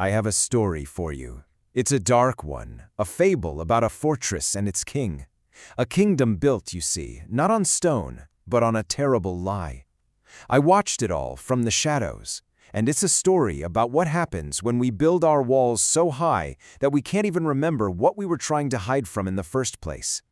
I have a story for you. It's a dark one, a fable about a fortress and its king. A kingdom built, you see, not on stone, but on a terrible lie. I watched it all from the shadows, and it's a story about what happens when we build our walls so high that we can't even remember what we were trying to hide from in the first place.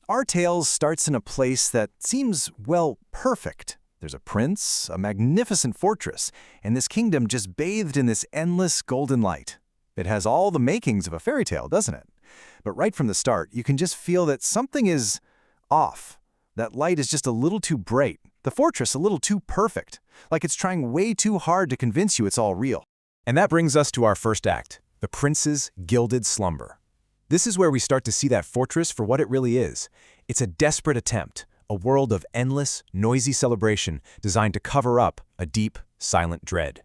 Our tale starts in a place that seems, well, perfect. There's a prince, a magnificent fortress, and this kingdom just bathed in this endless golden light. It has all the makings of a fairy tale, doesn't it? But right from the start, you can just feel that something is off. That light is just a little too bright, the fortress a little too perfect, like it's trying way too hard to convince you it's all real. And that brings us to our first act, the prince's gilded slumber. This is where we start to see that fortress for what it really is. It's a desperate attempt, a world of endless, noisy celebration designed to cover up a deep, silent dread.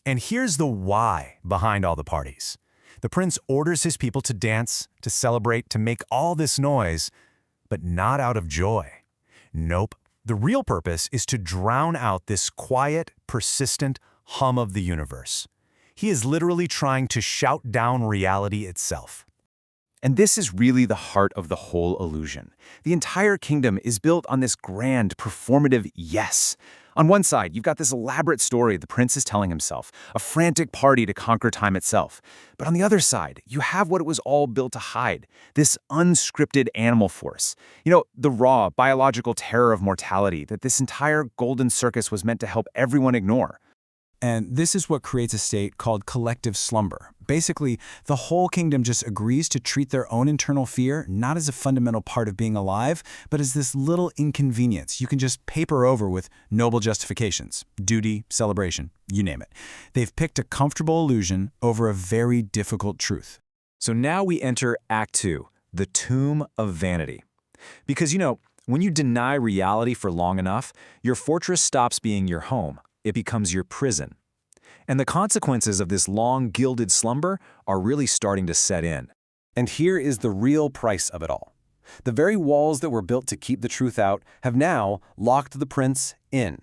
And here's the why behind all the parties. The prince orders his people to dance, to celebrate, to make all this noise, but not out of joy. Nope. The real purpose is to drown out this quiet, persistent hum of the universe. He is literally trying to shout down reality itself. And this is really the heart of the whole illusion. The entire kingdom is built on this grand, performative yes. On one side, you've got this elaborate story the prince is telling himself, a frantic party to conquer time itself. But on the other side, you have what it was all built to hide, this unscripted animal force. You know, the raw, biological terror of mortality that this entire golden circus was meant to help everyone ignore. And this is what creates a state called collective slumber. Basically, the whole kingdom just agrees to treat their own internal fear not as a fundamental part of being alive, but as this little inconvenience you can just paper over with noble justifications, duty, celebration, you name it. They've picked a comfortable illusion over a very difficult truth. So now we enter Act 2, the tomb of vanity. Because, you know, when you deny reality for long enough, your fortress stops being your home. It becomes your prison. And the consequences of this long gilded slumber are really starting to set in. And here is the real price of it all. The very walls that were built to keep the truth out have now locked the prince in.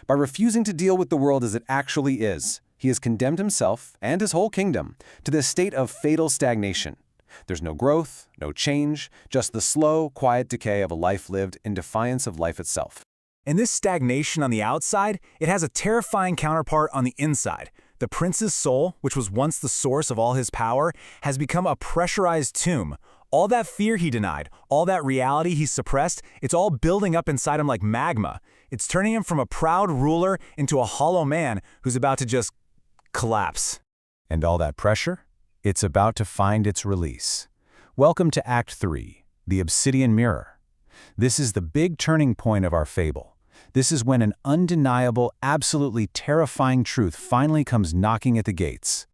By refusing to deal with the world as it actually is, he has condemned himself and his whole kingdom to this state of fatal stagnation. There's no growth, no change, just the slow, quiet decay of a life lived in defiance of life itself. And this stagnation on the outside, it has a terrifying counterpart on the inside. The prince's soul, which was once the source of all his power, has become a pressurized tomb. All that fear he denied, all that reality he suppressed, it's all building up inside him like magma. It's turning him from a proud ruler into a hollow man who's about to just collapse. And all that pressure? It's about to find its release. Welcome to Act 3, the Obsidian Mirror. This is the big turning point of our fable. This is when an undeniable, absolutely terrifying truth finally comes knocking at the gates.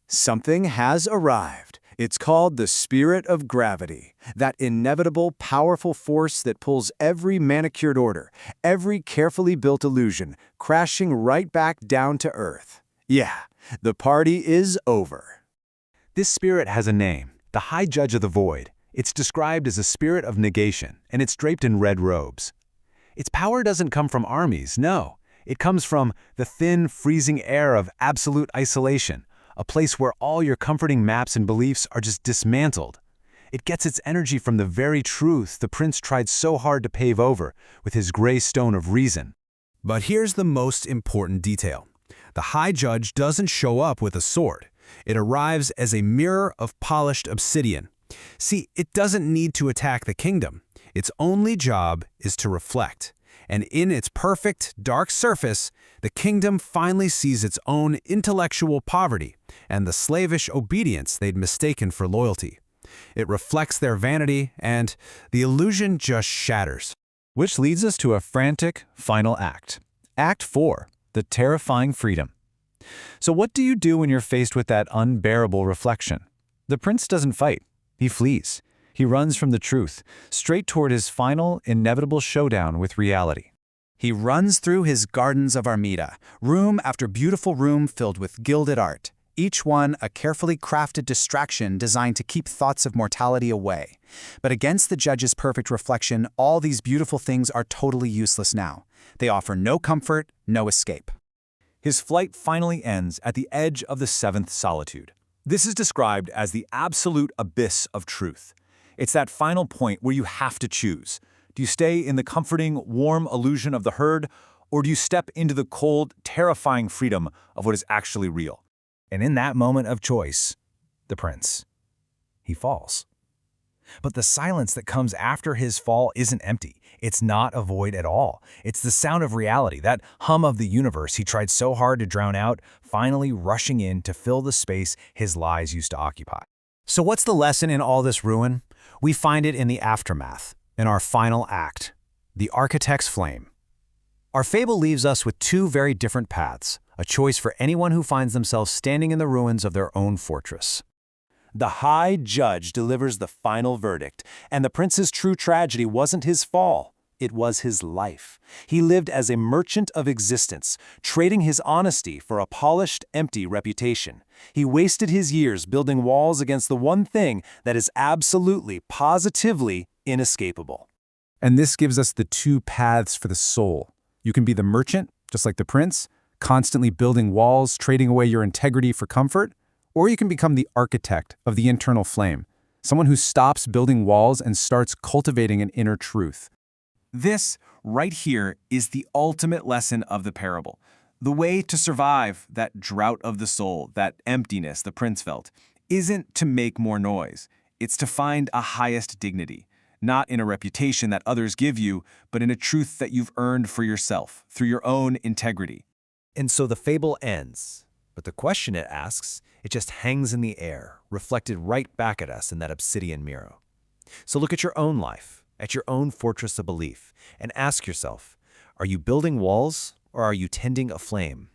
Something has arrived. It's called the spirit of gravity, that inevitable, powerful force that pulls every manicured order, every carefully built illusion, crashing right back down to earth. Yeah, the party is over. This spirit has a name, the High Judge of the Void. It's described as a spirit of negation, and it's draped in red robes. Its power doesn't come from armies, no. It comes from the thin, freezing air of absolute isolation, a place where all your comforting maps and beliefs are just dismantled. It gets its energy from the very truth the prince tried so hard to pave over with his gray stone of reason. But here's the most important detail. The High Judge doesn't show up with a sword. It arrives as a mirror of polished obsidian. See, it doesn't need to attack the kingdom. Its only job is to reflect. And in its perfect, dark surface, the kingdom finally sees its own intellectual poverty and the slavish obedience they'd mistaken for loyalty. It reflects their vanity, and the illusion just shatters. Which leads us to a frantic final act. Act 4, the terrifying freedom. So what do you do when you're faced with that unbearable reflection? The prince doesn't fight. He flees. He runs from the truth, straight toward his final, inevitable showdown with reality. He runs through his gardens of Armida, room after beautiful room filled with gilded art, each one a carefully crafted distraction designed to keep thoughts of mortality away. But against the judge's perfect reflection, all these beautiful things are totally useless now. They offer no comfort, no escape. His flight finally ends at the edge of the seventh solitude. This is described as the absolute abyss of truth. It's that final point where you have to choose. Do you stay in the comforting, warm illusion of the herd, or do you step into the cold, terrifying freedom of what is actually real? And in that moment of choice, the prince, he falls. But the silence that comes after his fall isn't empty. It's not a void at all. It's the sound of reality, that hum of the universe he tried so hard to drown out, finally rushing in to fill the space his lies used to occupy. So what's the lesson in all this ruin? We find it in the aftermath, in our final act, the architect's flame. Our fable leaves us with two very different paths, a choice for anyone who finds themselves standing in the ruins of their own fortress. The high judge delivers the final verdict, and the prince's true tragedy wasn't his fall, it was his life. He lived as a merchant of existence, trading his honesty for a polished, empty reputation. He wasted his years building walls against the one thing that is absolutely, positively inescapable. And this gives us the two paths for the soul. You can be the merchant, just like the prince, constantly building walls, trading away your integrity for comfort, or you can become the architect of the internal flame, someone who stops building walls and starts cultivating an inner truth. This, right here, is the ultimate lesson of the parable. The way to survive that drought of the soul, that emptiness the prince felt, isn't to make more noise. It's to find a highest dignity, not in a reputation that others give you, but in a truth that you've earned for yourself, through your own integrity. And so the fable ends. But the question it asks, it just hangs in the air, reflected right back at us in that obsidian mirror. So look at your own life, at your own fortress of belief, and ask yourself, are you building walls or are you tending a flame?